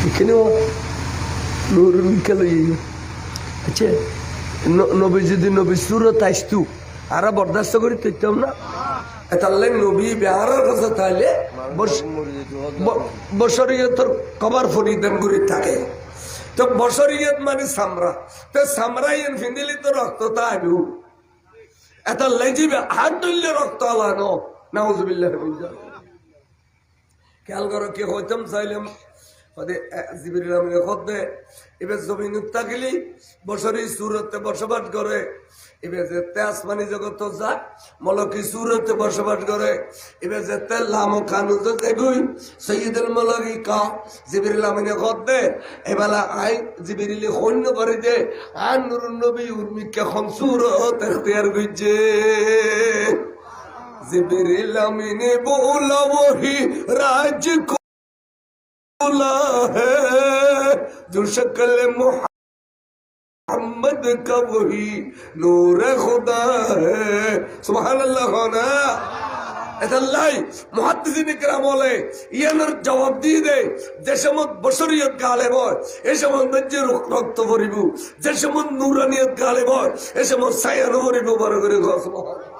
এখানেও নুরুল কেল আচ্ছা নবী যদি নবী সুরত আসতু আর বরদাস্ত করি তুইতাম না তাহলে নবী বেহারের কাছে তাহলে বছরিয়তর কবার ফরিদান করে থাকে তো বছরিয়ত মানে সামরা তো সামরাইন ফিন্দিলি তো রক্ত তা আইবু এটা লেজিবে হাত তুললে রক্ত আলানো নাউজুবিল্লাহ খেয়াল করো কি হইতাম চাইলাম জিবরিল আমিনে খদ্দে এবার জমিন থাকলি বছরই সুরতে বসবাস করে এবার যেতে আসমানি জগত যা মলকি সুরতে বসবাস করে এবার যেতে লামো খানুজ দেখুই সৈয়দুল মলকি কা জিবরিল আমিনে খদ্দে এবেলা আই জিবরিল সৈন্য করে দে আর নুরুন নবী উর্মিকা খন সুরত এখতিয়ার গইছে জিবরিল আমিনে बोला वही राज है जो शक्ल मोहम्मद का वही नूर खुदा है सुभान अल्लाह होना এতাল্লাই মুহাদ্দিসিন ইকরাম বলে ইয়ানোর জবাব দিয়ে দেয় যে সময় বশরিয়ত গালেব হয় এই সময় নজ্জের রক্ত ভরিব যে সময় নূরানিয়ত গালেব হয় এই সময় ছায়ানো ভরিব বড় করে সুবহানাল্লাহ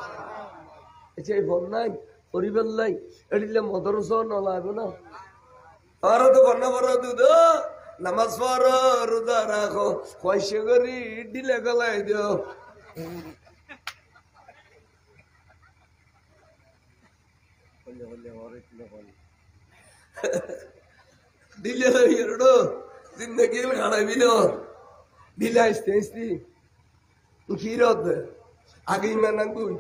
এই বন্যাই পরিবার লাই এডিলে মদরসা নলাইব না আর তো বন্যা বড় দুধ নামাজ পড়ো রোজা রাখো পয়সা করি দিলে গলাই দিও দিলে এরো জিন্দগি খাড়াইবিল দিলে আসতে আসতে খিরত আগে ইমান আগুই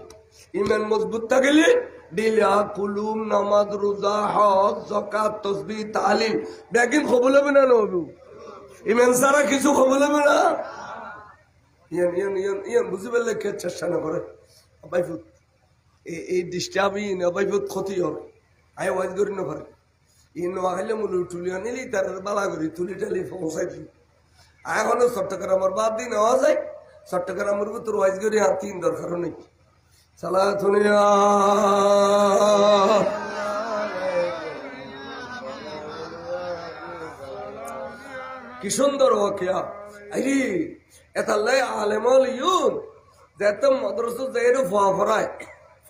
ইমান মজবুত থাকলে দিলা কুলুম নামাজ রোজা হজ যাকাত তাসবিহ তাহলিল বেগিন কবুল হবে না নবু ইমান সারা কিছু কবুল হবে না ইয়ান বুঝি বললে কে চেষ্টা না করে বাইফুত এই ডিস্টার্বিং বাইফুত ক্ষতি হবে আয় ওয়াজ করি না করে ইন ওয়াইলে মুলু টুলি আনিলি তার বালা করি তুলি টালি পৌঁছাই দিই এখনো চট্টগ্রামের বাদ দিন হওয়া যায় চট্টগ্রামের তোর ওয়াজ করি আর তিন দরকার নেই সালাতুনিয়া কি সুন্দর ওয়াকিয়া আইরি এতাল্লাই আলেমল ইউন যেতম মাদ্রাসা যাইরো ফরায়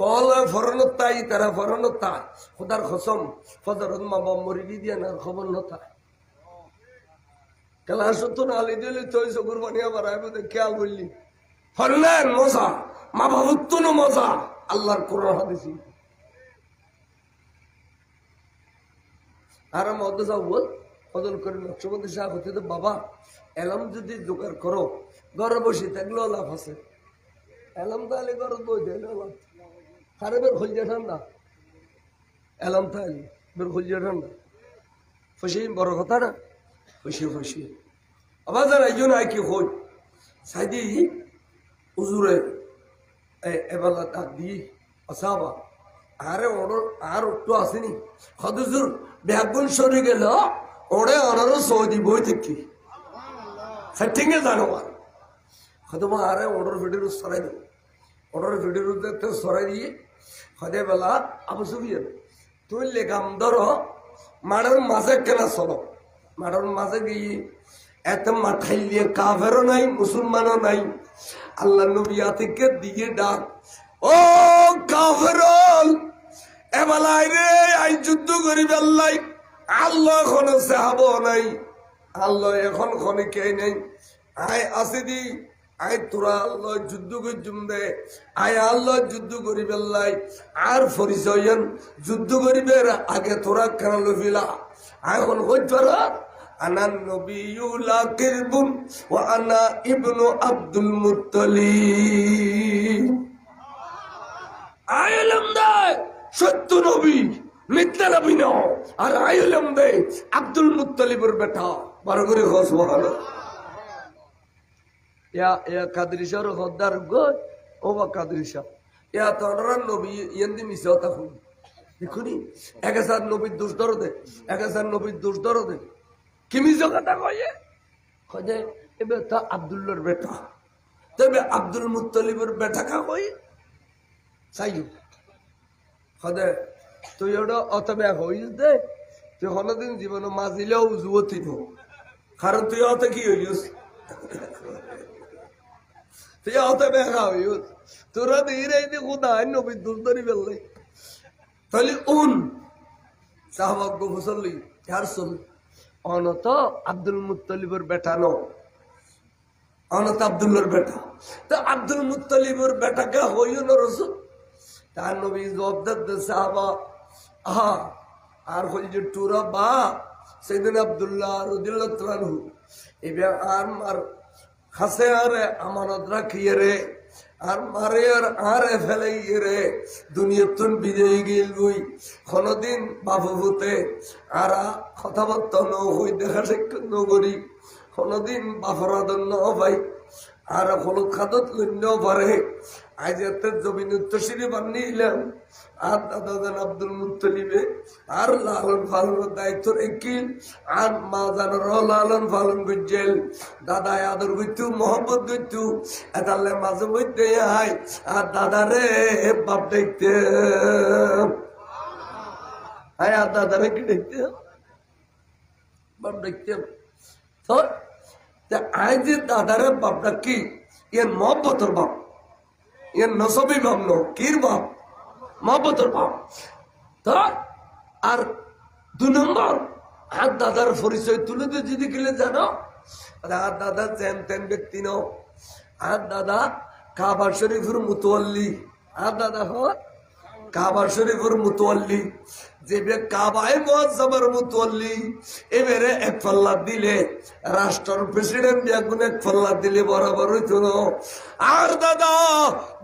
ফল ফরনত তাই তারা ফরনত তাই খোদার কসম ফজরত মা বাবা মরিদি দিয়া না খবর নতা ক্লাস তো না আলি দিলি তুই সগুর বানিয়া বাড়াইব খেয়াল বললি ফরলেন মজা মা বাবুত্ব মজা আল্লাহর কোরআন হাদিসি আর মধ্য যাও বল ফজল করে নকশবন্দি সাহেব হতে তো বাবা এলাম যদি জোগাড় করো ঘরে বসে থাকলেও লাভ আছে এলাম তাহলে ঘর বই দেয় লাভ সারে বের খুলছে ঠান্ডা এলাম তাহলে বের খুলছে ঠান্ডা ফসি বড় কথা না ফসি আবার যারা এই জন্য কি হই সাইদি উজুরে এবেলা ডাক দিয়ে আসাবা আরে ওর আর একটু আসেনি হদুজুর ব্যাগুন সরে গেল ওরে ওনারও সৌদি বই থেকে সেটিংয়ে জানো হয়তোবা আরে অর্ডার ভিডিও সরাই দেবো অর্ডার ভিডিও সরাই দিয়ে হদে বেলা আবু সুফিয়ান তুই লেখাম ধরো মাঠের মাঝে কেনা চলো মাঠের মাঝে গিয়ে এত মাঠাই দিয়ে কাফেরও নাই মুসলমানও নাই আল্লাহ নবী আতিককে দিয়ে ডাক ও কাফেরল এবেলাই রে আই যুদ্ধ করিবে আল্লাহ আল্লাহ এখন সাহাব নাই আল্লাহ এখন খনিকে নেই আয় আসি দি আয় তোরা আল্লাহ যুদ্ধ করছুম দে আয় আল্লাহ যুদ্ধ করিবে আল্লাহ আর পরিচয়ন যুদ্ধ করিবে আগে তোরা কেন লবিলা এখন হইত আনা নবিয়ুলা কিরবুন ওয়া আনা ইবনু আব্দুল মুত্তালিব আইলাম দে সত্য নবী মিথ্যা নবী ন আর আইলাম দে আব্দুল মুত্তালিবের বেটা বড় করে সুবহানাল্লাহ ইয়া কাদরিশার হদ্দার গো ও বা কাদরিশা ইয়া তোরা নবী ইন্দি মিসাতা হই দেখুনি একসাথ নবীর দোষ দরদে একসাথ নবীর দোষ দরদে কিমি কথা কয়ে কয়ে এবে তা আব্দুল্লাহর বেটা তবে আব্দুল মুত্তালিবের বেটা কা কই চাইও কয়ে তুই ওটা অতবে হইস দে তুই কোনোদিন জীবনে মাজিলেও যুবতী নো, কারণ তুই অত কি হইস, তুই অত বেখা হইস, তোরা দিই কোথায় নবী দূর ধরি ফেললাই। তাহলে সাহাবাগ্য মুসল্লি কার চল অনত আব্দুল মুত্তালিবের বেটা নো, অনত আব্দুল্লার বেটা। তো আব্দুল মুত্তালিবের বেটাকে হইও না রসুল। তার নবী জবাব দে সাহাবা, আহা আর হল যে টুরা বা সেদিন আব্দুল্লাহ রাদিয়াল্লাহু তাআলা আনহু এবার আর খাসে আরে আমানত রাখিয়ে রে, আর মারে আর ফেলাই রে, দুনিয়াতুন বিজয়ী গেল গুই কোনদিন বাবু ভূতে আর কথাবার্তা ন হই, দেখা সাক্ষাৎ ন করি, কোনদিন বাফরাদন ন ভাই আর হলুদ খাদত লন্য পারে। আজ এত জমিন উত্তরসিরি বানিয়েলাম আর দাদা আব্দুল মুত্তালিবে আর লালন পালনের দায়িত্ব রেখিল, আর মা জানার লালন পালন করছেন, দাদা আদর করতু মোহাম্মত করতু, এতালে মাঝে মধ্যে আয় আর দাদারে বাপ দেখতে, আয় আর দাদারে কি দেখতে বাপ দেখতে। তো আয় যে দাদারে বাপটা কি এর মহব্বতর বাপ, এর নসবি বাপ নো, কির বাপ মহব্বতর বাপ। তো আর 2 নম্বর আর দাদার পরিচয় তুলে তো যদি গেলে জানো, আর দাদা যেন তেন ব্যক্তি নো, আর দাদা কাবা শরীফের মুতওয়াল্লি, আর দাদা হয় কাবা শরীফের মুতওয়াল্লি, যে কাবায় মুআজ্জামের মুতওয়াল্লি এবারে এক পাল্লা দিলে রাষ্ট্রের প্রেসিডেন্ট বেগুন এক পাল্লা দিলে বরাবর হইতো না। আর দাদা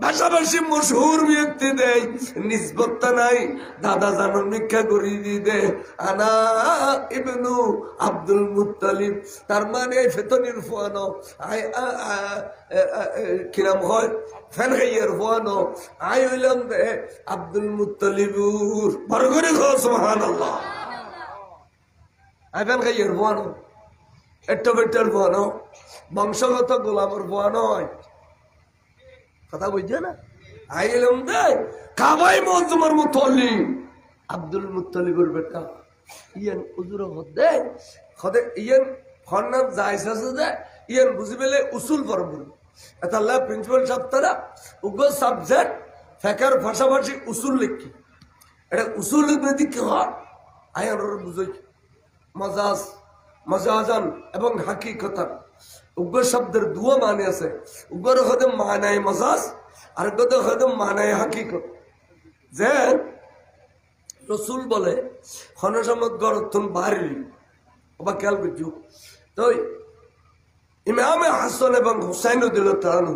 ভাষাভাষী মশহুর ব্যক্তি দেয় নিসবতটা নাই, দাদা জানার ভিক্ষা করিয়ে দিয়ে দে আনা ইবনু আব্দুল মুত্তালিব, তার মানে ফেতনির ফুয়ানো কিরাম হয় ফেন খাইয়ের ফুয়ানো, আই হইলাম দে আব্দুল মুত্তালিবুর বড় করে সুবহানাল্লাহ। আই ফেন খাইয়ের ফুয়ানো, একটু বেটার ফুয়ানো, বংশগত গোলামের ফুয়ানো হয়, কথা বুঝছে না? আই হইলাম দে কাবাই মজমার মুতওয়াল্লি আব্দুল মুত্তালিবের বেটা। ইয়ান উজুর হদে হদে ইয়ান ফন্নাম যাইছে যে ইয়ান বুঝি পেলে উসুল পড়ব, এটা আল্লাহ প্রিন্সিপাল সাহেব তারা উগ্র সাবজেক্ট ফেকার ভাষাভাষী উসুল লিখি, এটা উসুল লিখে কি হয় আয়ান বুঝই মজাজ মজাজান এবং হাকিকতান। উগ্র শব্দের 2 মানে আছে, উগ্র হদে মানায় মজাজ আর গদে হদে মানায় হাকিকত। যে রসুল বলে খনসমত গরতুন বাড়ি বা খেয়াল করছু তো ইমামে হাসান এবং হুসাইন দিল তার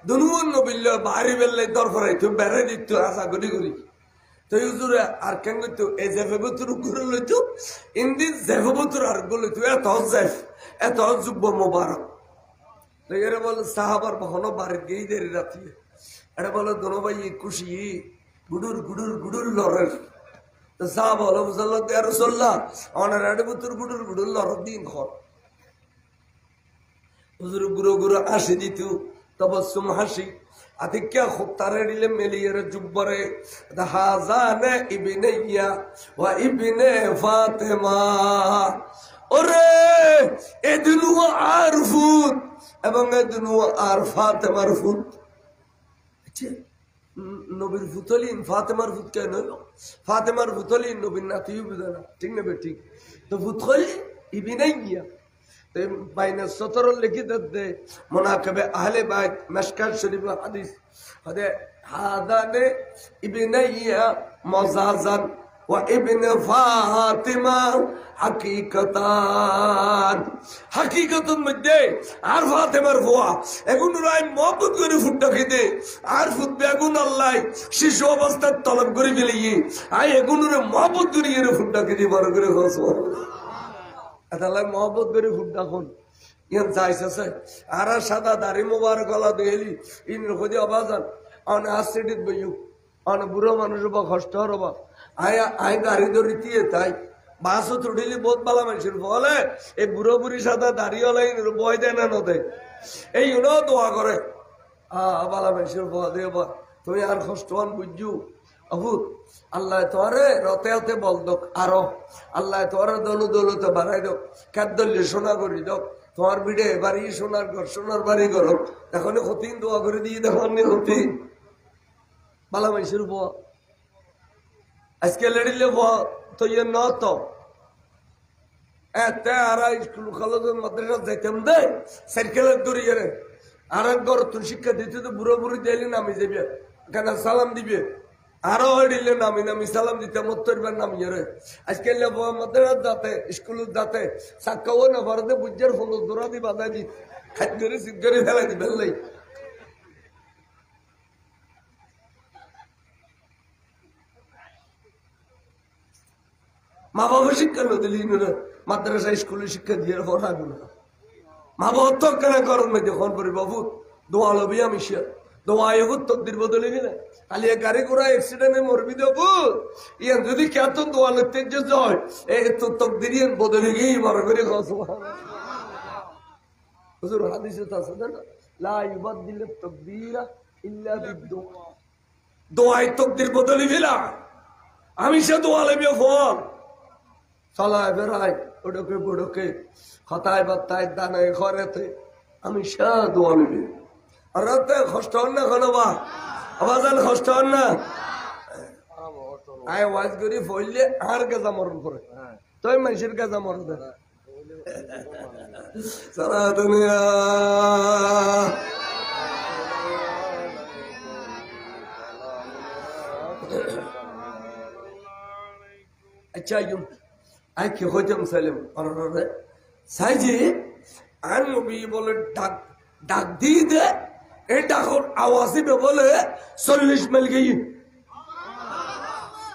দুনুন নবিল্লা বাড়ি বেললে দরফরাই তুই বেড়ে দিত আশা করি করি তো হুজুরে আর কেন করতো এই জেফেবতুর ঘুরে লইতো ইন্দিন জেফেবতুর আর গলিত এত যুব্ব মোবারক। তো এরা বলে সাহাবার বহনো বাড়ির গেই দেরি রাতি, এটা বলে দোনো ভাই খুশি গুডুর গুডুর গুডুর লড়ের। তো সাহাব হলো মুসাল্লাহ রাসূলুল্লাহ অনার আড়বুতুর গুডুর গুডুর লড় দিন ঘর হুজুর গুরু গুরু হাসি দিত তবসুম হাসি আদিক্যা খুব তারে দিলে মেলিয়ের জুব্বরে হাজানে ইবনেইয়া ওয়া ইবনে ফাতেমা, ওরে এদিনু আরফুত এবং এদিনু আর ফাতেমার ফুত। আচ্ছা নবীর ফুতলিন ফাতেমার ফুত কেন হইল? ফাতেমার ফুতলিন নবীর নাতিও বুঝে না, ঠিক না ঠিক? তো ফুতলি ইবনেইয়া বাইনা 17 লিখি দে মুনাকিবে আহলে বাইত মিশকাত শরীফ হাদিস হদে হাদানে ইবনাইয়া মাজাজান ওয়া ইবনে ফাতিমা হাকিকাতান। হাকিকাতুন মধ্যে আর ফাতেমার ফুয়া এগুন রাই মহব্বত করে ফুটটা খেতে আর ফুট বেগুন আল্লাহ শিশু অবস্থায় তলব করে গেলিয়ে আই এগুন রে মহব্বত করে গেলে ফুটটা খেতে বড় করে হসো এতালে মহব্বত করে ফুটটা খন ইয়ান চাইছে আর সাদা দাড়ি মোবার গলা দেলি ইন খোঁজে অবাজান অনে আসিডিত বইউ অনে বুড়ো মানুষ বা কষ্ট হরবা আয়া আই গাড়ি ধরিতিয়ে তাই বাসও তুড়িলি বহুত বালা মানুষের বলে এই বুড়ো বুড়ি সাদা দাড়িওয়ালাই বয় দেয় না নদে এই দোয়া করে বালা মানুষের বয়া দে বা তুমি আর কষ্ট হন বুঝু অভূত আল্লাহ তোরে রতে হতে বল দোক আরো আল্লাহ তোর দলু দৌলতে বাড়াই দোক খাদ্যল্য সোনা করি দোক তোমার বিড়ে বাড়ি সোনার ঘর সোনার বাড়ি করো এখন হতিন দোয়া করে দিয়ে দেখুন হতি বালা মাইসের ব আজকে লেডিলে ব তো ইয়ে ন তো এতে আর স্কুল কলেজের মাদ্রাসা যাইতাম দে সাইকেলের দড়িয়ে রে আর ঘর তোর শিক্ষা দিতে তো বুড়ো বুড়ি দিলে নামি যাবে কেন সালাম দিবে আরো হইলে নামি নামি সালাম দিতে মত্তরবার নামিয়ে রে আজকে মাদ্রাসা যাতে স্কুল যাতে সাক্ষাও না ভারতে বুঝার ফল দৌড়া দি বাধা দি খাদ্য করে সিদ্ধ করে ফেলাই দিবেন নাই মা বাবা শিক্ষা নদিলি মাদ্রাসা স্কুলে শিক্ষা দিয়ে পড়াবো না মা বাবা তো কেন করেন না যখন পরি বাবু দোয়া লবি আমি দোয়া এগুত তকদির বদলে গেলে খালি গাড়ি ঘোড়া অ্যাক্সিডেন্টে মরবি দেবো ইয়ান যদি কেত দোয়া লিখতে হয় এই তো তকদির ইয়ান বদলে গিয়েই বড় করে হুজুর হাদিসে তো আছে না লা ইউবাদদিল তাকদীরা ইল্লা বিদুআ দোয়াই তকদির বদলে গেলা আমি সে দোয়া লবি ফল চলায় বেড়ায় ওডকে বড়কে হতায় বাত্তায় দানায় ঘরেতে আমি সে দোয়া লবি রাতে কষ্ট হন না কোনো বা আবাজান কষ্ট হন না আয় ওয়াজ করি ফইলে আর গাজা মরণ করে তোই মানুষের গাজা মরণ দেয় সারা দুনিয়া আচ্ছা আই কি হইতাম সাইলাম সাইজি আর নবী বলে ডাক ডাক দিয়ে দে এই ডাকর আওয়াজে বলে 40 মাইল গিয়ে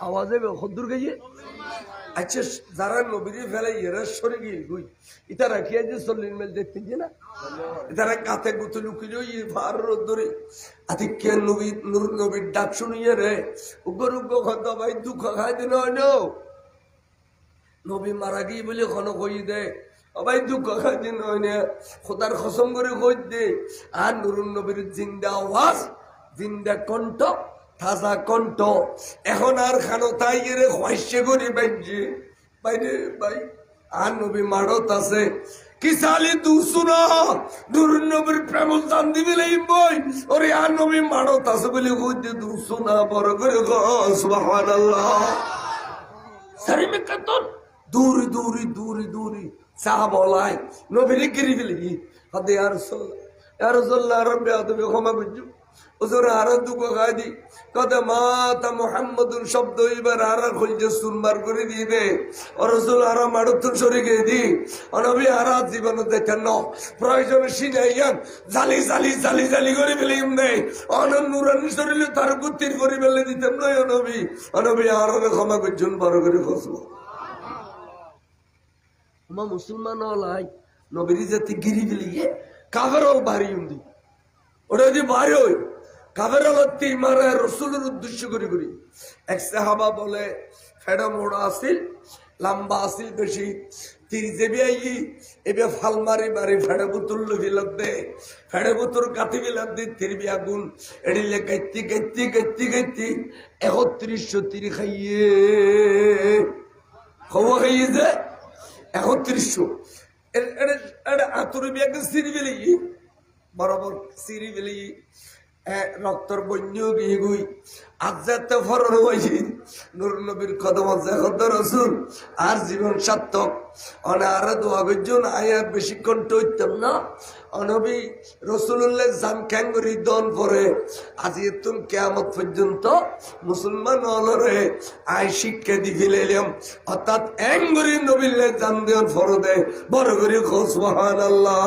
আওয়াজে কদ্দুর গিয়ে আচ্ছা যারা নবীরে ফেলে এরা সরে গিয়ে গুই এটা রাখিয়া যে 40 মাইল দেখতে যে না তারা কাতে গুতে লুকিয়ে ফার ধরে আতিকে নবী নূর নবীর ডাক শুনিয়ে রে উগ্র উগ্র খত ভাই দুঃখ খাই দিন নবী মারা গিয়ে বলে কোনো কই দে ভাই দুঃখ খাই দিন খোদার কসম করে কই দে আর নুরুন নবীর জিন্দা আওয়াজ জিন্দা কণ্ঠ তাজা কণ্ঠ এখন আর খানো তাই রে হইছে করি বাইছে বাইরে ভাই আর নবী মারত আছে কি সালি তু শুনো নুরুন নবীর প্রেম দান দিবি লই বই ওরে আর নবী মারত আছে বলে কই দে তু শোনা বড় করে সুবহানাল্লাহ সারিমে কতন দূরি দূরি দূরি দূরি সাহাবালাই নবীরে গিরি ফেলি হাতে আর রাসূলুল্লাহ রব্বে আদমে ক্ষমা করছো হুজুর আর দুঃখ খাই দি কত মাতা মুহাম্মাদুর শব্দ এবার আর খুঁজে সুনবার করে দিবে ও রাসূল আর মাড়ুতুন শরীকে দি নবী আর জীবন দেখেন না প্রয়োজন সিনাইয়ান জালি জালি জালি জালি করে ফেলিম দেয় অনন নুরানি শরীরে তার গুতির করে ফেলে দিতেন নয় নবী আর ক্ষমা করছেন বড় করে খসবো মা মুসলমান হলাই নবীর জাতি গিরি ফেলিয়ে কাফের হল বাড়ি উন্দি ওটা যদি বাড়ি হই কাফের হলতি মারা রসুলের উদ্দেশ্য করি করি এক সাহাবা বলে ফেডা মোড়া আসিল লম্বা আসিল বেশি তীর যেবি আই এবে ফাল মারি মারি ফেড়ে বুতুল ফিলত দে ফেড়ে বুতুর কাটি ফিলত দি তিরবি আগুন এড়িলে গাইতি গাইতি গাইতি গাইতি 3100 তীর খাইয়ে খবর খাইয়ে যে 3100 এটা আতুর বিয়াকে সিঁড়ি ফেলি বরাবর সিঁড়ি ফেলি রক্তর বন্য গিয়ে গুই আজাতে ফরন হয়েছি নূর নবীর কদম রসুল আর জীবন সার্থক আর দোয়া করছেন আয়ার বেশিক্ষণ টইতাম না অনবী রসুল্লাহ জান খ্যাঙ্গরি দন পরে আজি তুম কেয়ামত পর্যন্ত মুসলমান অলরে আয় শিক্ষা দি ফেলাম অর্থাৎ এঙ্গরি নবীল্লে জান দেন ফরদে বড় করে সুবহানাল্লাহ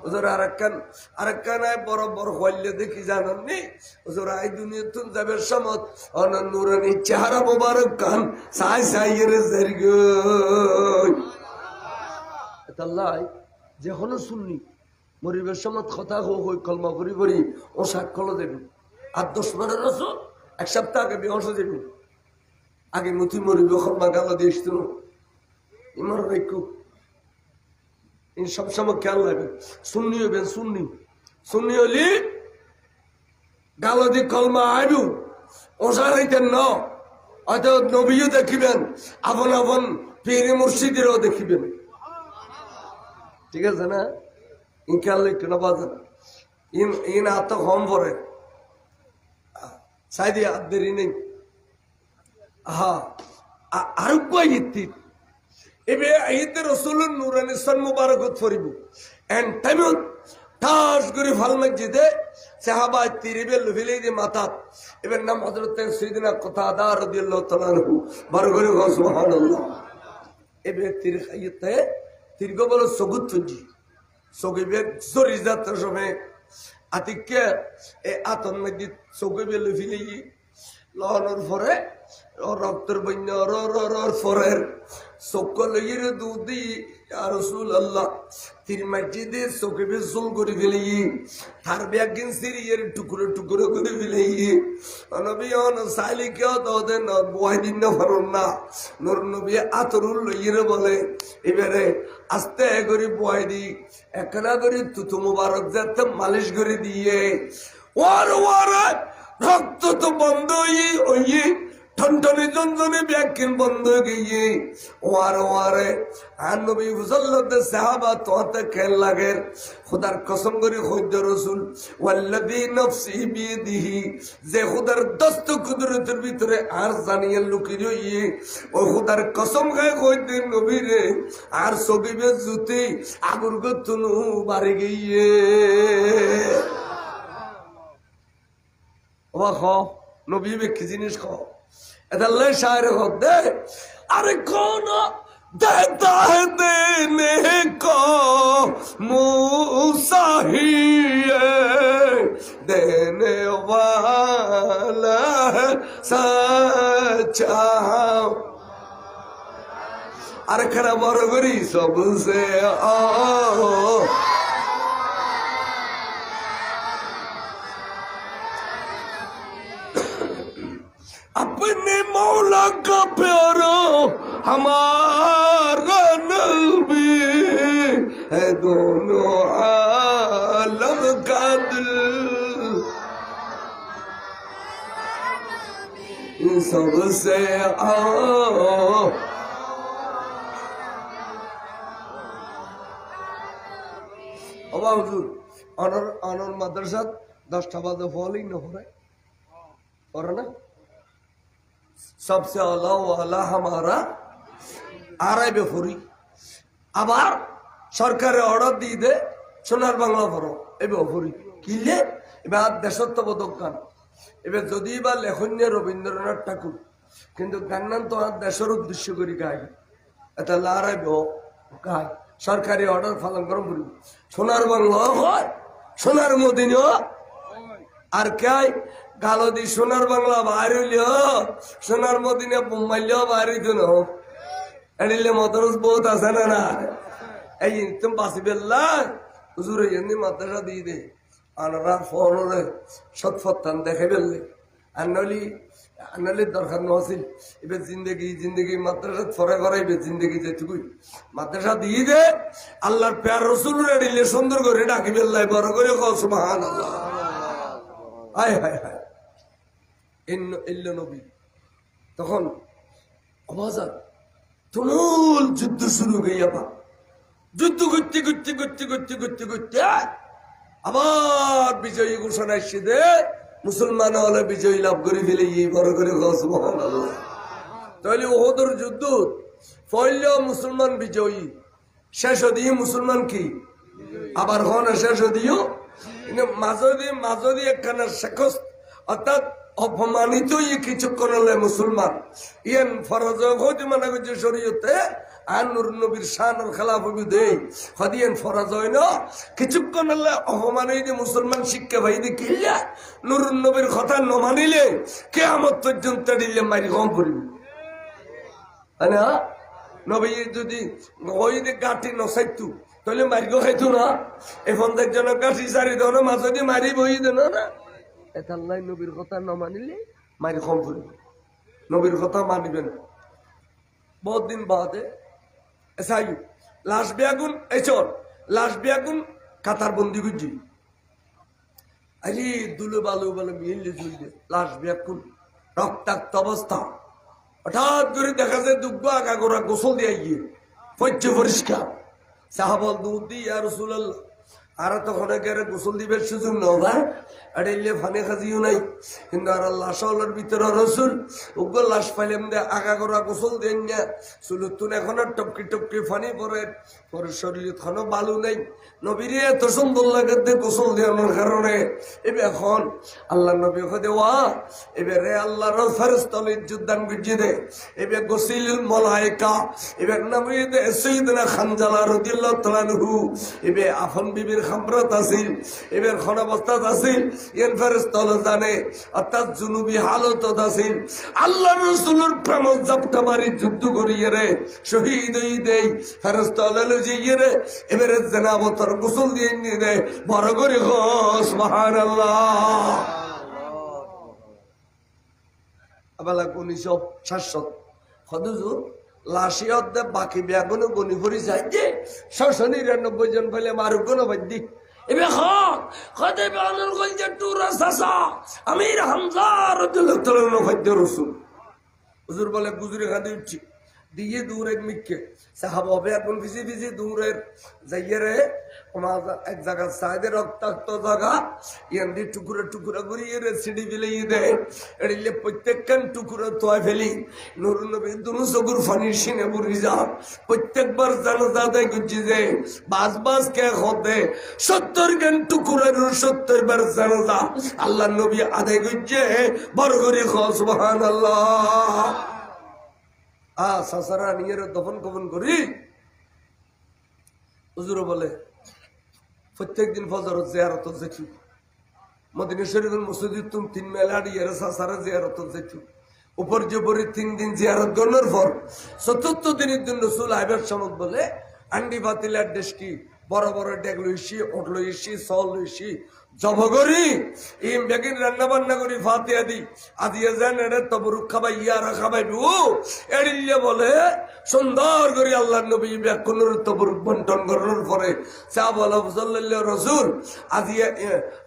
হুজুর আরেকখান বড় বড় হইলে দেখি জানাননি হুজুর আই দুনিয়া তুন যাবে সমত অনন নুরানি চেহারা মোবারক কান সাই সাই রে জেরগ আল্লাহ যে হলো শুননি মরিবের সমত কথা হই কলমা করি করি ও সাক্ষর দেবে আর 10 বারের রসুল এক সপ্তাহ আগে বিহস দেবে আগে মুথি মরিবে কলমা গালা দিস তো ইমার রাইকু সব সময় খেয়াল রাখবেন সুন্নি হইবেন সুন্নি হলি গালো দি কলমা আইবু ওসাইতেন ন হয়তো নবীও দেখিবেন, আপন আপন পীর মুর্শিদেরও দেখিবেন। ঠিক আছে না? ইনকাল একটু না বাজে না, ইন আত্ম কম পরে সাইদি আদেরই নেই। হ্যাঁ, আরো কয় ইত্তির এবে আইতে রসুলুন নুরানি সন মুবারকত ফরিব এন্ড টাইমত তাস করে ফাল মসজিদে সাহাবা তিরিবে লুফিলে যে মাথা এবার নাম হযরত সাইয়েদনা কতাদা রাদিয়াল্লাহু তাআলা আনহু বার করে সুবহানাল্লাহ। এবে তির খাইতে তিরগো বলো সগুত ফুজি সগিবে জরিজাত সময় আতিকে এ আতন মসজিদ সগিবে লুফিলে লহনের পরে রক্তের বন্য ফরের চোখ লইয়ে দুধি রসুল আল্লাহ তির মসজিদে চোখে বেসল করে ফেলে তার ব্যাগিন সিরিয়ের টুকরো টুকরো করে ফেলে নবী সাইলি কেউ তোদের বহাই দিন না পারুন না। নূর নবী আতরুল লইয়ে বলে এবারে আস্তে করে বহাই দি একলা করে তুতু মুবারক যাতে মালিশ করে দিয়ে ওয়ার ওয়ার রক্ত তো বন্ধ হইয়ে ঠনঠনে জনজনে ব্যাখ্যান বন্ধ গিয়ে ওয়ার ওয়ারে আর নবী সাল্লাল্লাহু সাহাবা তোতে খেল লাগে খোদার কসম করে খোদ রাসূল ওয়াল্লাযী নফসি বিয়াদিহি যে খোদার দস্ত কুদরতের ভিতরে আর জানিয়ে লুকিয়ে ও খোদার কসম খায় খোদ নবী রে আর সবিবে জুতি আগুর গতুনু বাড়ি গিয়ে ওয়া খ নবী কি জিনিস খ अल्लाह शायर होते अरे कौन देता है देने को मूसा ही देने वाला है सच्चा। अरे खरा बरगरी सबसे अपने मौला का प्यारा हमारा नबी है दोनों आलम का दिल सबसे अनर मदरसा 10টা বাজে ফলই না পড়ে না सबसे आला वाला हमारा आराई बेफुरी আবার সরকারে অর্ডার দিয়ে দে সোনার বাংলা পড়ো এবে অফুরি কিলে এবার দেশত্ববোধক গান এবার যদি বা লেখনীয় রবীন্দ্রনাথ ঠাকুর কিন্তু গান্নান তো আর দেশের উদ্দেশ্য করে গায় এটা লারাই গায় সরকারি অর্ডার পালন করো ফুরি সোনার বাংলা হয় সোনার মদিনা আর কে গালো দি সোনার বাংলা বাইরে সোনার মদিনা বোম্বাইলেও বাইরে দিন এড়িলে মদরস বহুত আছে না না এই তুমি বাসি বেল্লা হুজুরে এমনি মাদ্রাসা দিয়ে দে আনারা ফোনে সৎফত্তান দেখে বেললে আনলি দরকার নহছিল এবার জিন্দগি মাদ্রাসা ফরে ফরাইবে জিন্দগি যেটুকুই মাদ্রাসা দিয়ে দে আল্লাহর প্যার রসুল এড়িলে সুন্দর করে ডাকি বেল্লাই বড় করে সুবহানাল্লাহ হায় হায় হায় এল্লো নবী তখন অবাজার তুমুল যুদ্ধ শুরু হয়ে আবার যুদ্ধ করতে করতে করতে করতে করতে করতে আবার বিজয়ী ঘোষণা এসে দে মুসলমান হলে বিজয়ী লাভ করে ফেলে বড় করে সুবহানাল্লাহ। তাহলে ওহদের যুদ্ধ পয়লা মুসলমান বিজয়ী শেষ দিয়ে মুসলমান কি আবার হন শেষ দিও মাঝদি একখানা শেখস অর্থাৎ অপমানিত কিছুক্ষণ হলে মুসলমান ইয়ান ফরজ হইতে মানা করছে শরীয়তে আর নূর নবীর শানের খেলাফ দেই হদিয়ান ফরজ হয় না কিছুক্ষণ হলে অপমান হইতে মুসলমান শিক্ষা ভাইতে কিল্লা নূর নবীর কথা ন মানিলে কিয়ামত পর্যন্ত দিলে মারি কম পড়বে না নবী যদি হইতে গাঁটি নসাইতু তাহলে মারিগো খাইতো না এখন একজন গাছি চারি ধরো মাঝে দিয়ে মারি বই দেন না এতাল্লাই নবীর কথা না মানিলে মারি কম পড়বে নবীর কথা মানিবেন বহুত দিন বাদে এসাই লাশ বিয়াগুন এচর লাশ বিয়াগুন কাতার বন্দি গুজি আরে দুলে বালু বলে মিললে জুললে লাশ বিয়াগুন রক্তাক্ত অবস্থা। হঠাৎ করে দেখা যায় দুগ্গ আগা গোড়া গোসল দিয়ে গিয়ে পৈচ্য পরিষ্কার। সাহাবল দুধ দিই আর রাসূলুল্লাহ আর তখন একেবারে গোসল দিবের সুযোগ নবা আর এলে ফানে খাজিও নাই। কিন্তু আর লাশাওয়ালার ভিতরে রসুল উগ্র লাশ পাইলাম দে আগা গোড়া গোসল দেন না চুলুতুন এখন টপকি টপকি ফানি পরে পরে শরীর এখনো বালু নেই। নবীরে এত সুন্দর লাগে দে গোসল দেওয়ানোর কারণে এবার এখন আল্লাহ নবী দেওয়া এবারে আল্লাহর ফেরেশতা যোগদান করছে দে এবার গোসিলুল মালায়েকা এবার নবী দে সাইয়্যিদনা খানজালা রাদিয়াল্লাহু তাআলা আনহু এবার আফন বিবির খামরাত আছিল এবার খন অবস্থাত আছিল এর ফেরেশতা জানে অর্থাৎ জুনুবি হালত আছিল। আল্লাহর রাসূলের প্রেম জাপটা মারি যুদ্ধ করিয়ে রে শহীদ হই দেই ফেরেশতা ললে যাইয়ে রে এবারে জানাবতর গোসল দিয়ে নিয়ে দে বড় করে সুবহানাল্লাহ। আবার 1960 হদুজুর লাশিয়ত দে বাকি ব্যাগুনো গনি ভরি যায় যে 699 জন ফেলে মারুক কোনো বাদ্যি এবে খদে বানুর গলজে টুরা সাসা আমির হামজা রাদিয়াল্লাহু তাআলা ফাদ্য রাসূল হুজুর বলে গুজরে খাদি উঠছি দিয়ে দূরের মিক্কে সাহাবা হবে এখন ভিজি ভিজি দূরের যাইয়ে রে এক জায়গা সাইডে রক্তাক্ত জায়গা ইয়ান্দি টুকুরা টুকুরা করিয়ে রে সিঁড়ি ফেলেই দেয় এড়িলে প্রত্যেকখান টুকুরা তোয়া ফেলি নুর নবী দুনু চকুর ফানির সিনে বুড়ি যা প্রত্যেকবার জানাজা দেয় গুজি যে বাস বাস কে হতে 70 গান টুকুরার 70 বার জানাজা আল্লাহ নবী আদায় গুজে বড় করে সুবহানাল্লাহ। সাসারা নিয়ে দফন কফন করি হুজুর বলে প্রত্যেক দিন ফজর জিয়ারত যাইছু মদিনা শরীফের মসজিদে তুমি 3 মেলা ইয়ার সাসারা জিয়ারত যাইছু উপর যে পরে 3 দিন জিয়ারত করার পর 74 দিনের দিন রাসূল আইবার সময় বলে আন্ডি বাতিলার ডেস্কি বড় বড় ডেক লইছি ওট লইছি সল লইছি জব করি এই বেগিন রান্না বান্না করি ফাতিহা দি আদিয়া যান এটা তবরুক খাবাই ইয়ারা খাবাইবু এড়িয়ে বলে সুন্দর করে আল্লাহর নবী ব্যাকুনুর তবরুক বন্টন করার পরে সাহাবা সাল্লাল্লাহু রাসূল আজিয়া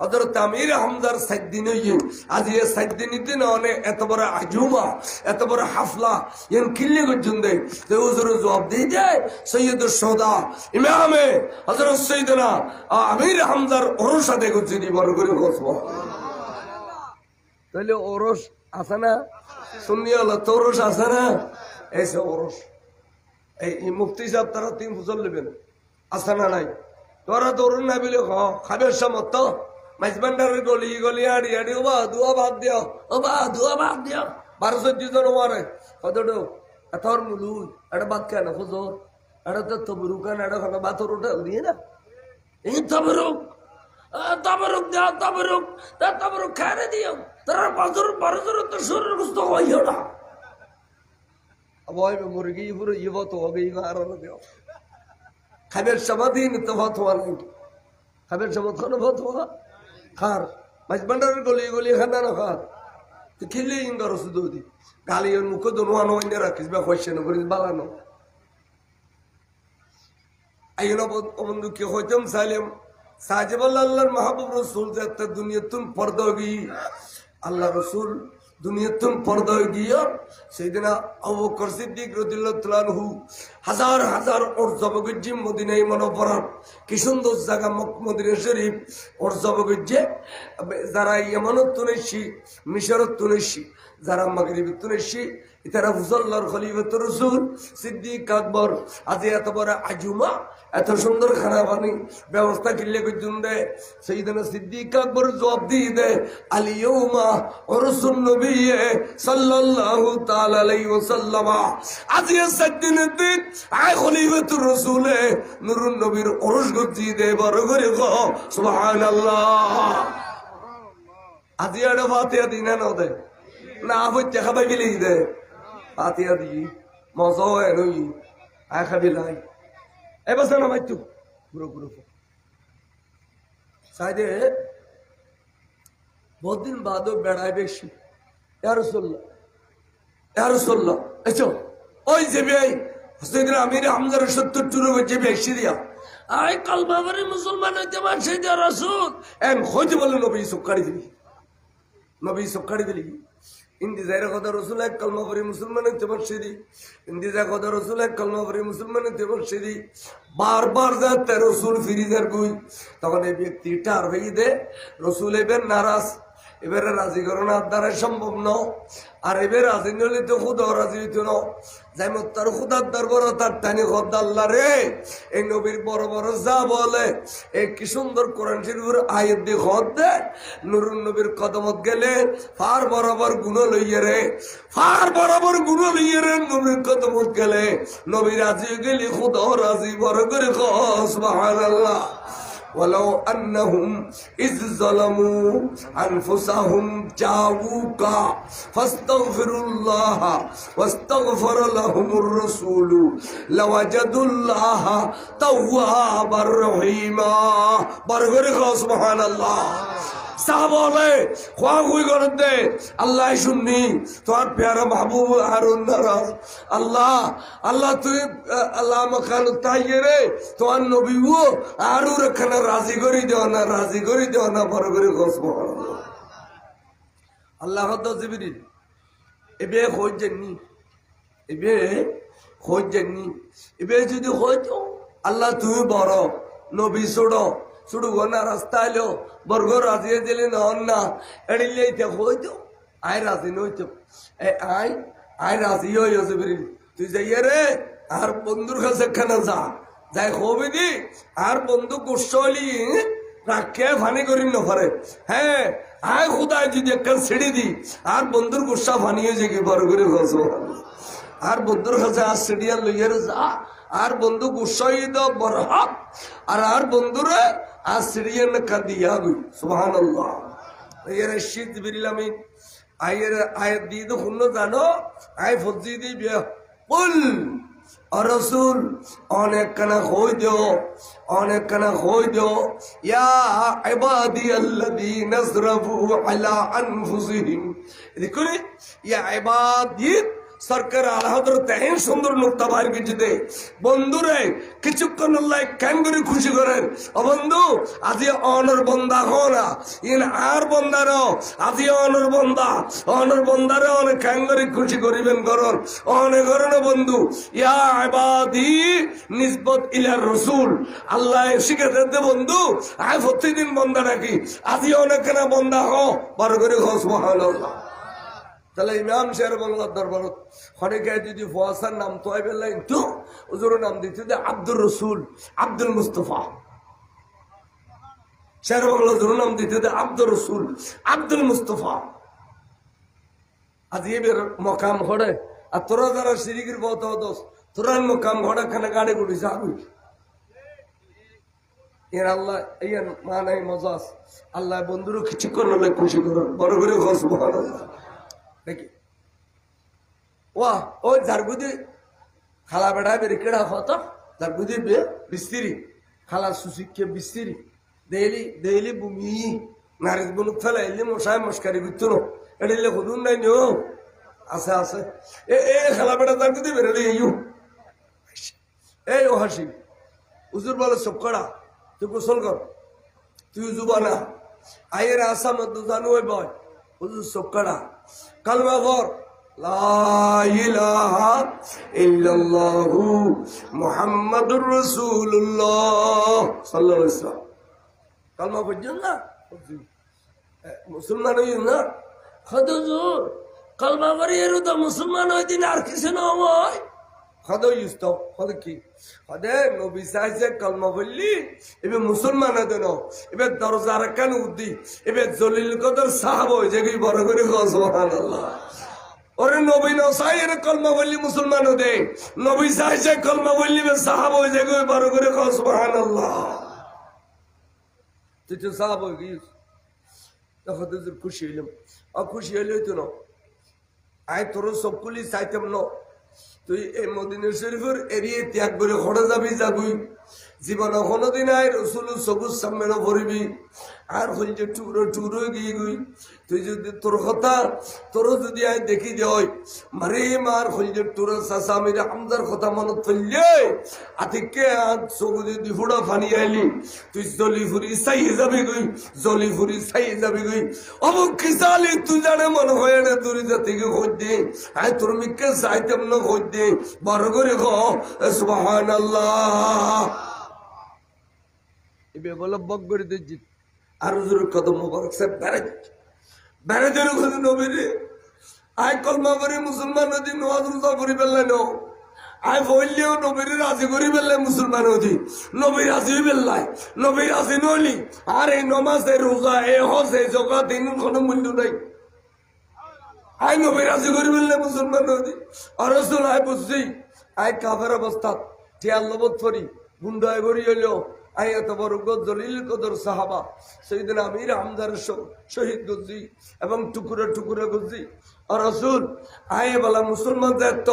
হযরত আমির হামজার 7 দিন হইয়ে আজিয়া 7 দিন দিন অনেক এত বড় আজুমা এত বড় হাফলা এন কিল্লে গজন দেয় তো হুজুর জবাব দিয়ে যায় সৈয়দুশ শুহাদা ইমামে হযরত সাইয়েদনা আমির হামজার ওরস আদায় করছে বড় করে তাহলে ওরস আছে না সুন্নি হলো তো ওরস আছে না এসে ওরস এই মুফতি সাহেব তারা 3 ফসল নেবেন আছে না নাই তোরা দৌড়ুন না বলে খাবের সমত মাইজবান্ডারের গলি গলি আড়ি আড়ি ও বা দুয়া বাদ দিও ও বা দুয়া বাদ দিও 12-14 জন মারে কতটো এতর মুলুল এটা বাদ কেন ফজর এটা তো তবরুকান এটা খানা বাতর ওটা দিয়ে না এই তবরুক তবরুক দাও তবরুক তা তবরুক খারে দিও তারা 12 তো শরীর সুস্থ হইও না আবাই মুরগি পুরো ইবো তো হবে ই আর দিও খাবের সমাধিন তো ফতোয়া নাই খাবের সমাধ কোন ফতোয়া খার মাইজবান্ডারের গলি গলি খানা না খার তো খেলে ইঙ্গার ওষুধ দি গালি মুখ দোনো আইনে রাখিস বা কইছে না করিস বালানো আইলো বন্ধু কি হইতাম সালেম সাহেব আল্লাহর মাহবুব রসুল যাতে দুনিয়াতুন পর্দা গিয়ে আল্লাহ রসুল দুনিয়াতুন পর্দা গিয়ে সেদিন আবু বকর সিদ্দিক রাদিয়াল্লাহু তাআলা আনহু হাজার হাজার ওর জবগজ্জি মদিনায় মনোবরার কি সুন্দর জায়গা মদিনা শরীফ ওর জবগজ্জে যারা ইয়ামানত তুনেছি মিশরত তুনেছি যারা মাগরিব তুনেছি তারা হুজুল্লাহর খলিফাতুর রাসূল সিদ্দিক আকবর আজ এত বড় আজুমা এত সুন্দর খানা বানি ব্যবস্থা কিল্লে করছুন দে সাইয়েদনা সিদ্দিক আকবর জবাব দিয়ে দে আল ইয়াউমা রাসূল নবী সাল্লাল্লাহু তাআলা আলাইহি ওয়াসাল্লাম আজ এই দিনের দিন আয় খলিফাতুর রাসূল নূরুন নবীর ওরস গজি দে বড় করে গো সুবহানাল্লাহ আজ এর ফাতিহা দিনা না দে না হইতে খাবাই গেলে দে ফাতিহা দি মজা হয় নই আয় খাবি লাই এবার না ভাই তু পুরো পুরো সাইডে বহুত দিন বাদ বেড়ায় বেশি ইয়া রাসূলুল্লাহ এসো ওই যে ভাই হুসাইন আমির হামজার 70 টুরো যে বেশি দিয়া আই কালমা পড়ে মুসলমান হইতে পারছে ইয়া রাসূল এন হইতে বলে নবী সুকারি দিলি ইন্দিজার কথা রসুল এক কলমা পড়ি মুসলমান হইতে পারছি ইন্দিজার কথা রসুল এক কলমা পড়ি মুসলমান হইতে পারছি বারবার যাতে রসুল ফিরিজার গুই তখন এই ব্যক্তি টার হয়ে দে রসুল এবার নারাজ এবারে রাজি করানোর দ্বারা সম্ভব ন আর এবার রাজি নলে তো খুদাও রাজি হইতো ন যাই মত তার খুদার দরবার তার টানি খদ্দ আল্লাহ রে এই নবীর বড় বড় যা বলে এই কি সুন্দর কোরআন শরীফের আয়াত দিয়ে খদ দে নুরুন নবীর কদমত গেলে ফার বরাবর গুণ লইয়ে রে ফার বরাবর গুণ লইয়ে রে নবীর কদমত গেলে নবী রাজি গেলি খুদাও রাজি বড় করে সুবহানাল্লাহ ولو أنهم إذ ظلموا أنفسهم جاءوك فاستغفروا الله واستغفر لهم الرسول لوجدوا الله توابا رحيما برغرق سبحان الله সাহাবালে খোয়া খুই করে দে আল্লাহ শুননি তোমার প্যারা মাহবুব হারুন নারাজ আল্লাহ আল্লাহ তুই আল্লাহ মখান তাইয়ে রে তোমার নবীও আরু রেখানা রাজি করি দেও না বড় করে গসব আল্লাহ তো জিবরিল এবে খোঁজ জানি এবে যদি হয়তো আল্লাহ তুমি বড় নবী ছোড়ো শুধু না রাস্তা এলো বর্গ রাজি দিলে না এড়িলে হইতো আয় রাজি নইতো আয় রাজি হইছে তুই যাইয়ে রে আর বন্ধুর কাছে খানা যাই হবি দি আর বন্ধু কুশলি রাখে ফানি করি নফারে হ্যাঁ আয় খুদায় যদি একটা ছিড়ি দি আর বন্ধুর গুসা ফানি হয়েছে কি বড় করে ঘস আর বন্ধুর কাছে আর সিডিয়া লইয়ার যা আর বন্ধু গুসাই দাও বড় আর বন্ধুরে আর সিরিয়ান কাদিয়া গই সুবহানাল্লাহ এর শীত বিরিলামিন আয়ের আয়াত দিয়ে তো শুনো জানো আয় ফজি দি বিয়া বল আর রাসূল অনেক কানা হই দিও ইয়া ইবাদিয়াল্লাযীনা আসরাফু আলা আনফুসিহিম দেখুন ইয়া ইবাদি সরকার আলহাদর তেহেন সুন্দর নুক্তা বাইর কিছুতে বন্ধুরে কিছুক্ষণ আল্লাহ কেন করে খুশি করেন ও বন্ধু আজি অনর বন্দা হনা ইন আর বন্দার আজি অনর বন্দারে অনেক কেন করে খুশি করিবেন করন অনেক করেন বন্ধু ইয়া ইবাদি নিসবত ইলার রাসূল আল্লাহ শিখাতে দে বন্ধু আয় প্রতিদিন বন্দা নাকি আজি অনেক কেন বন্দা হ বড় করে সুবহানাল্লাহ তাহলে ইমাম শের বাংলার দরবারত অনেকে যদি ফোয়াসার নাম তো কিন্তু হুজুর নাম দিতে আব্দুর রসুল আব্দুল মুস্তফা শের বাংলা হুজুর নাম দিতে আব্দুর রসুল আব্দুল মুস্তফা আজ এবার মকাম ঘড়ে আর তোরা যারা সিরিগির বহুত দোষ তোরা মকাম ঘড়ে খানে গাড়ি গুড়ি যাবি এর আল্লাহ এই মা নাই মজাস আল্লাহ বন্ধুরও কিছুক্ষণ হলে খুশি করো বড় করে ঘস দেখি ও ঝাড়গুদি খালা বেড়ায় বেরি কেড়া হতো ঝাড়গুদি বিস্তিরি খালা সুশিক্ষে বিস্তিরি দেইলি বুমি নারিজ বনুক ফেলে এলি মশায় মস্কারি বিত্তু এড়িলে হুদুন নাই নিও আছে এ খালা বেড়া ঝাড়গুদি বেরোলে এই ও হাসি উজুর বলে সব কড়া তুই গোসল কর তুই জুবানা আয়ের আসা মত জানু ওই বয় উজুর সব কড়া কালমা পর লা ইলাহা ইল্লাল্লাহু মুহাম্মাদুর রাসূলুল্লাহ সাল্লাল্লাহু আলাইহি ওয়াসাল্লাম কালমা পড়ছেন না মুসলমান হইন না হুজুর কালমা পড়ি এর তো মুসলমান হই দিন আর কিছু না হয় খদো ইউস্ত খদ কি খদে নবী সাইজে কালমা বললি এবে মুসলমান দেন এবে দরজা রাখান উদ্দি এবে জলিল কদর সাহাব হয়ে যে বড় করে সুবহানাল্লাহ ওরে নবী নসাইয়ের কলমা বললি মুসলমান দে নবী সাইজে কলমা বললি সাহাব হয়ে যে বড় করে সুবহানাল্লাহ তুই তো সাহাব হয়ে গিয়েছ তখন তোর খুশি হইলাম খুশি হইলেই তো না আয় তোর সবগুলি চাইতাম না তুই এই মদিনা শরীফের এরিয়ে ত্যাগ করে খড়ে যাবি জীবন কোনোদিন আয় রসুল সবুজ সামনে পড়বি আর হই যে টুরো টুরো গিয়ে গই তুই যদি তোর কথা তোরও যদি আয় দেখি যাই মারে মার হই যে টুরো সাসামির আমদার কথা মনে ফেললে আতিকে আর সবুজ যদি হুড়া ফানি আইলি তুই জলি ফুরি সাই যাবি গই জলি ফুরি সাই যাবি গই অমুক খিসালি তুই জানে মনে হয় না তোর জাতিকে খোঁজ দে আয় তোর মিকে চাইতাম না খোঁজ দে বড় করে খ সুবহানাল্লাহ এবে বলে বক করে দিচ্ছি আর হুজুর কদম মোবারক সাহেব বেড়ে দেন ওখানে নবীরে আয় কলমা করে মুসলমান নদী নোয়াজ রোজা করি পেলেন আয় বললেও নবীরে রাজি করি পেলে মুসলমান নদী নবী রাজি পেল্লাই নবী রাজি নলি আর এই নমাজ এই রোজা এই হজ এই জগা দিন কোনো মূল্য নাই আয় নবী রাজি করি পেলে মুসলমান নদী আর রসুল আয় বুঝছি আয় কাফের অবস্থা টিয়ার লবত ফরি গুন্ডায় ভরি হইলো আই এত বড় জলিল কদর সাহাবা সেইদিন আমির হামজার শহীদ গজি এবং টুকুরে টুকুরে গজি আর রসুল আয় বলা মুসলমান দেখত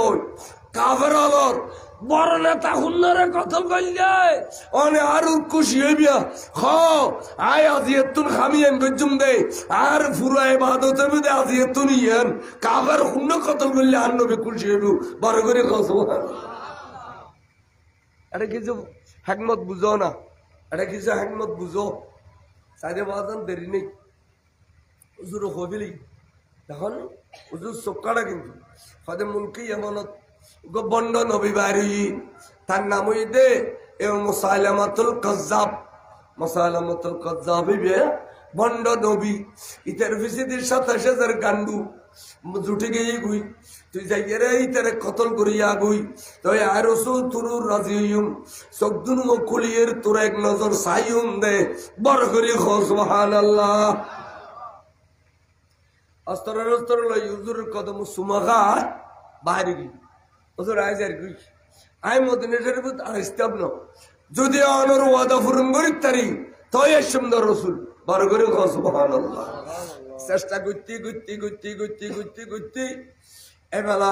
কাফের আলর বড় নেতা হুন্নারে কতল করলে অনে আরো খুশি হইবিয়া হ আয় আজি এতুন খামিয়েন গজুম দে আর পুরো ইবাদতের মধ্যে আজি এতুন ইয়েন কাফের হুন্ন কতল করলে আর নবী খুশি হইব বড় করে কসম এটা কিছু হেকমত বুঝো না এটা কিছু হেকমত বুঝো সাইডে বাজান দেরি নেই হুজুর হবিলি দেখুন হুজুর চোখটা কিন্তু হয়তো মুলকি এমনত বন্ড নবী বাড়ি তার নাম হই দে এবং মুসাইলামাতুল কাজ্জাব মুসাইলামাতুল কাজ্জাব বন্ড নবী ইতার ফিসিদের ২৭,০০০ গান্ডু জুটে গিয়ে গুই তুই যাইয়ে রে ইতারে কতল করিয়া গুই তুই আর রসুল তুরুর রাজি হইম সবদুন কুলিয়ের তোর এক নজর সাইম দে বড় করি সুবহানাল্লাহ অস্তর অস্তর লই হুজুর কদম সুমাগা বাইরে গই হুজুর আইজ আর গুই আই মদিনা শরীফত আসতাম না যদি অনর ওয়াদা পূরণ করি তারি তই সুন্দর রসুল বড় করে সুবহানাল্লাহ চেষ্টা করতে করতে করতে করতে করতে করতে এবেলা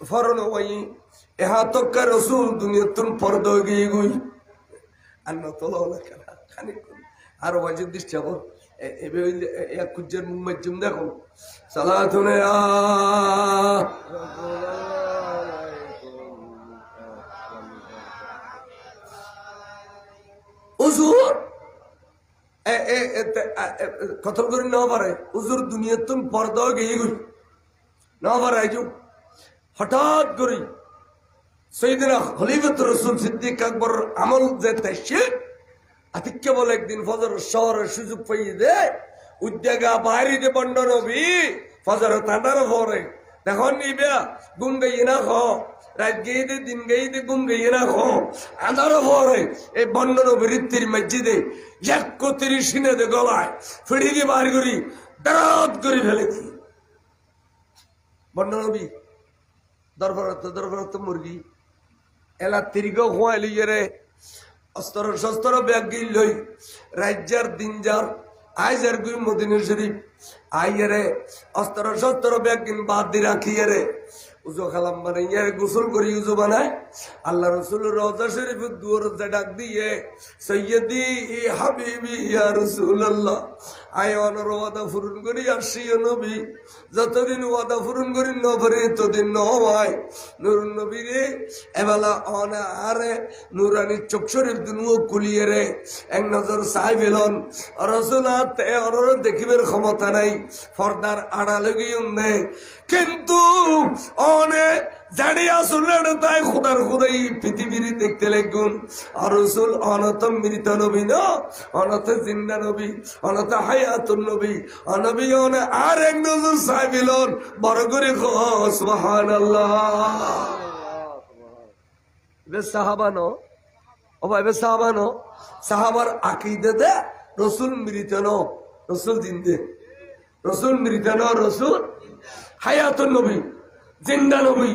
ফরন ওই এহা তক্কা রসুল দুনিয়াতুন পর্দ গিয়ে গুই আর নতলো না খানিক আর ওয়াজিব দৃষ্টি হবো এবে এক কুজ্জের মুম্মাজ্জুম দেখো সালাতুনে হুজুর কতল করে না পারে হুজুর দুনিয়াতুন পর্দা গিয়ে গুই না পারে হঠাৎ করে সাইয়েদনা খলিফাতুর রাসূল সিদ্দিক আকবর আমল যে তাইছে আতিকে বলে একদিন ফজর শহরের সুযোগ পাইয়ে দে উদ্যোগা বাইরে বন্ড নবী ফজর তাঁটার পরে দেখুন নিবে গুম গাইয়ে না খ রাত গিয়ে দে দিন গাইয়ে দে গুম গাইয়ে না খ আধার পরে এই বন্ড নবীর তীর মসজিদে ৩১ সিনে দে গলায় ফিড়ি দিয়ে বার করি দাঁত করে ফেলেছি বন্ড নবী দরবারত মুরগি এলা তিরিগ হুঁয়াই লইয়ে রে অস্তর শস্ত্র ব্যাগ গিল লই রাজ্যার দিনজার আইজার গুই মদিনা শরীফ আইয়ারে অস্তর শস্ত্র ব্যাগ কিন বাদ দি রাখিয়ে রে উজু খালাম বানাইয়া গোসল করি উজু বানায় আল্লাহ রসুল রওজা শরীফের দুয়ারে ডাক দিয়ে সৈয়দি হাবিবি ইয়া রাসূলুল্লাহ আয় অনর ওয়াদা পূরণ করি আসি নবী যতদিন ওয়াদা পূরণ করি নভরে ততদিন নয় নূর নবী রে এবেলা অনা আরে নুরানি চোখ শরীফ দুনুও কুলিয়ে রে এক নজর চাই ফেলন রসুল তে অনর দেখিবের ক্ষমতা নাই পর্দার আড়ালে গিয়ে নেই কিন্তু অনে জানিয়া শুনলেন তাই খুদার খুদাই পৃথিবীর দেখতে লাগুন আর রসুল অনত মৃত নবী ন অনত জিন্দা নবী অনত হায়াতুন নবী অনবী অনে আর এক নজর সাইবিলন বড় করে সুবহানাল্লাহ বে সাহাবানো ও ভাই বে সাহাবানো সাহাবার আকীদাতে রসুল মৃত ন রসুল জিন্দে রসুল মৃত ন রসুল হায়াতুন নবী জিন্দা নবী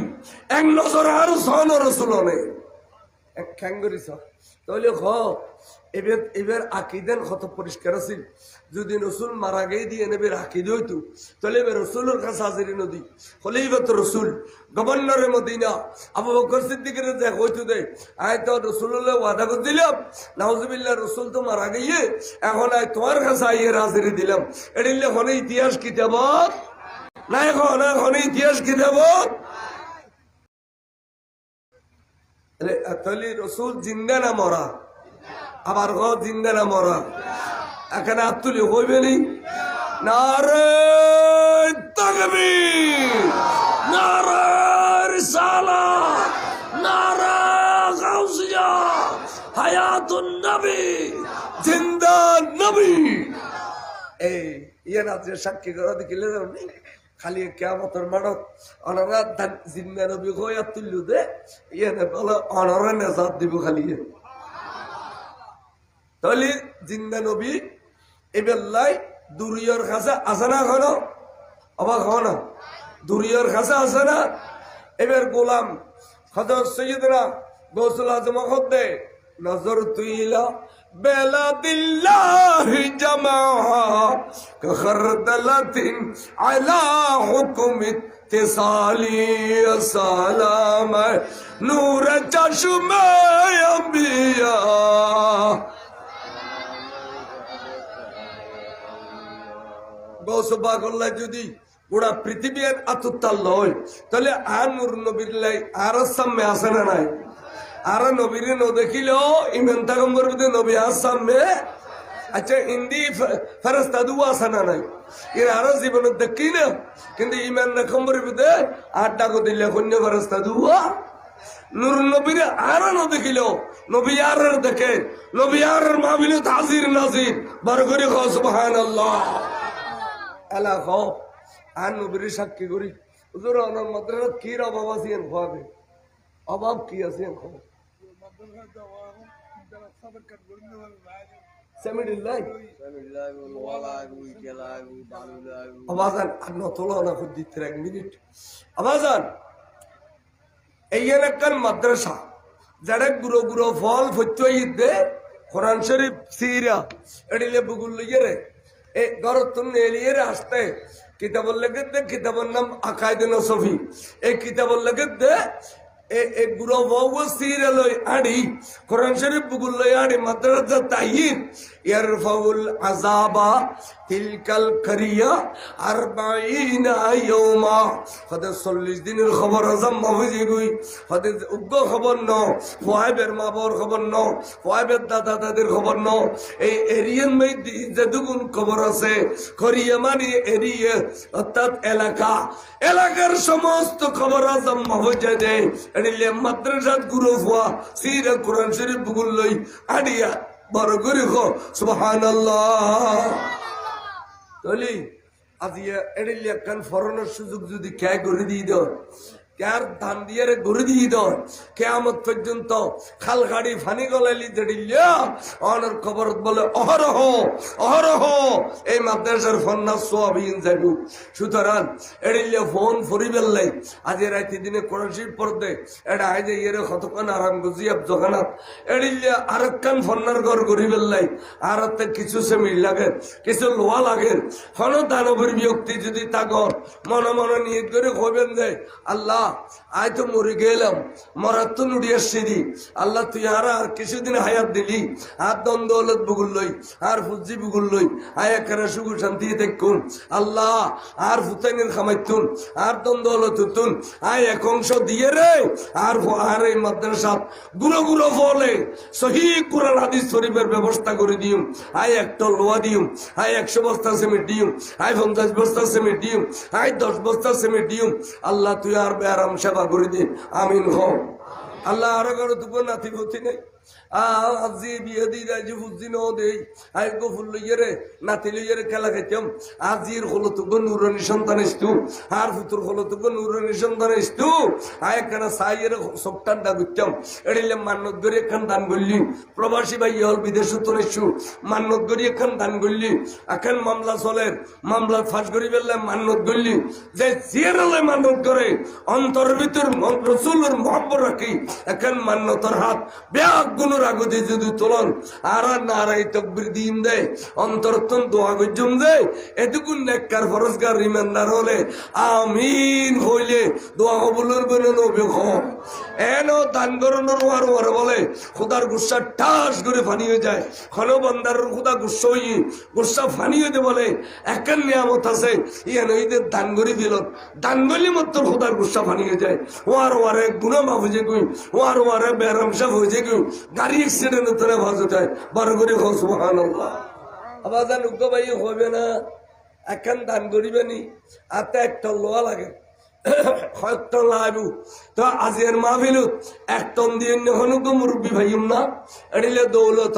এক নজর আর সন রসুল অনেক এক খ্যাং করিস তাহলে এবার এবার আকিদেন কত পরিষ্কার আছিল যদি রসুল মারা গিয়ে দিয়ে নেবে আকিদে হইতো তাহলে এবার রসুলের কাছে হাজিরি নদী হলেই তো রসুল গভর্নরের মদিনা আবু বকর সিদ্দিকের দেখ হইতো দে আয় তো রসুল্লাহ ওয়াদা করে দিলাম নাউজুবিল্লাহ রসুল তো মারা গিয়ে এখন আয় তোমার কাছে আইয়ে হাজিরি দিলাম এডিলে হনে ইতিহাস কিতাব না এখন ইতিহাস কিতাব তাহলে রসুল জিন্দা না মরা আবার জিন্দা না মরা এখানে আত্মলি হইবে নি নারে তাকবীর নারে রিসালাত নারে গাউসিয়া হায়াতুন নবী জিন্দা নবী এই ইয়ে না যে সাক্ষী করা দেখিলে খালি কেমতের মানব অনারা জিন্দা নবী হইয়া তুললু দে ইয়ে বলে অনারা নেজাত দিব খালি তাহলে জিন্দা নবী এবেলাই দুরিয়র কাছে আছে না এখনো অবাক হও না দুরিয়র কাছে আছে না এবার গোলাম হযরত সৈয়দনা গৌসুল আজম দে নজর তুইলা বেলা দিল্লাহি জামা খরদলাতিন আলা হুকুম ইত্তিসালি সালাম নূর চশমে আম্বিয়া গৌসবাগল্লা যদি গোটা পৃথিবীর আতুত্তাল লয় তাহলে আর নূর নবীর লাই আর সামনে আসে না নাই আর নবীর ন দেখিলেও ইমান তাগম্বর নবী আর সামনে আচ্ছা হিন্দি ফেরস্তা দু আসে না নাই এর আরো জীবনে দেখি না কিন্তু ইমান রকম্বর আর ডাকো দিলে কন্য ফেরস্তা দুয়া নূর নবীর আরো ন দেখিলেও নবী আর দেখে নবী আর মাহফিলে হাজির নাজির বার করে খাও সুবহানাল্লাহ এলা খাও আর নবীর সাক্ষী করি হুজুর অনার মাদ্রাসা কি অভাব আছে খাওয়াবে অভাব কি আছে খাও মাদ্রাসা যারা গুরো গুরো ফল ফত্যে কোরআন শরীফ সিরা এডিলে বুগুল লইয়ে রে এ গরতুন এলিয়ে আসতে কিতাবুল লেগে দে কিতাবের নাম আকাইদে নসফি এই কিতাবুল লেগে দে এ গুরো বউ সিরা লই আড়ি কোরআন শরীফ বুগুল লই আড়ি মাদ্রাসা তাইয়িন ইয়ারফাউল আযাবা তিলকাল কারিয়া 40 ইয়াওমা হদে 40 দিনের খবর আজম মাহফুজি গই হদে উগ্র খবর ন ওয়াইবের মাবর খবর ন ওয়াইবের দাদা দাদির খবর ন এই এরিয়ান মে যেদুগুন খবর আছে করিয়া মানে এরিয়া অর্থাৎ এলাকার সমস্ত খবর আজম মাহফুজে দে এডিলে মাদ্রাসা গুরু হওয়া সিরা কোরআন শরীফ বুগুল লই আড়িয়া বড় করে খো সুবহানাল্লাহ তাহলে আজ এডিলে কান ফরনের সুযোগ যদি কে করে দিয়ে দাও কার ধান দিয়ে ঘুরে দিয়ে দাও কেয়ামত পর্যন্ত খাল গাড়ি ফানি গলাইলি দেড়িল্লা অনর খবর বলে অহরহ এই মাদ্রাসার ফন্না সোয়াবিন যাইব সুতরাং এডিলে ফোন ফরিবেল লাই আজ রাইতে দিনে কোরআন শরীফ পড়তে এটা আই যে এর কতক্ষণ আরাম গুজিয়াব জগানাত এডিলে আরেকখান ফন্নার ঘর গরিবেল লাই আর কিছু সেমিল লাগে কিছু লোহা লাগে হন দানবের বিয়ক্তি যদি তাগর মনে মনে নিয়ত করে কইবেন যে আল্লাহ আয় তো মরে গেলাম মরার তো নুড়িয়ে সিঁড়ি আল্লাহ তুই আর কিছুদিন হায়াত দিলি আর দ্বন্দ্ব দৌলত বুগুল লই আর ফুজি বুগুল লই আয় একারা সুখ শান্তি দেখুন আল্লাহ আর ফুতাইনের খামাইতুন আর দ্বন্দ্ব দৌলতুন আয় এক অংশ দিয়ে রে আর এই মাদ্রাসা গুলো গুলো ফলে সহি কোরআন হাদিস শরীফের ব্যবস্থা করে দিউম আয় একটা লোয়া দিউম আয় 100 বস্তা সিমেন্ট দিউম আয় 50 বস্তা সিমেন্ট দিউম আয় 10 বস্তা সিমেন্ট দিউম আল্লাহ তুই আর আরাম সেবা করে দিন আমিন হো আল্লাহ আরো কারো তুকো নাতি পতি নেই আজি বিয়ে দিই রাজি ফুজি ন দেই আই গো ফুল লইয়ে রে নাতি লইয়ে রে খেলা খাইতাম আজির হলো তুকো নুরানি সন্তান ইস্তু আর ফুতুর হলো তুকো নুরানি সন্তান ইস্তু আয় কেন সাইয়ের সপ্তাহটা গুচ্ছাম এড়িলে মান্নত গড়ি এখান দান করলি প্রবাসী ভাই হল বিদেশ তোর ইস্যু মান্নত গড়ি এখান দান করলি এখন মামলা চলে মামলা ফাঁস করি ফেললে মান্নত করলি যে জিয়ারালে মান্নত করে অন্তর ভিতর রসুলের মহব্বত রাখি এখন মান্যতর হাত ব্যাগ গুণের আগতে যদি তোলন আর নারাই তকবির দিন দেয় অন্তরতন দোয়া গজম দেয় এটুকুন নেককার ফরজগার রিমান্ডার হলে আমিন হইলে দোয়া কবুলের বলে নবী এন দান করানোর ওয়ার ওয়ার বলে খুদার গুসা ঠাস করে ফানি হয়ে যায় খনো বন্দার খুদা গুসা হই গুসা ফানি হইতে বলে একান নিয়ামত আছে ইয়ান ওইদের দান করি দিল দান করলে মাত্র খুদার গুসা ফানি হয়ে যায় ওয়ার ওয়ারে গুণা মাফ হয়ে যায় ওয়ার ওয়ারে বেরাম সাফ হয়ে যায় গাড়ি অ্যাক্সিডেন্ট হতে ভাজত হয় বড় করে হো সুবহানাল্লাহ আবার জান উগ্র ভাই হবে না এখন দান করিবেনি আতে একটা লোয়া লাগে কয়েকটন লাগু তো আজিয়ার মাহফিলত এক টন দিয়ে হনুক মুরব্বী ভাইম না এড়িলে দৌলত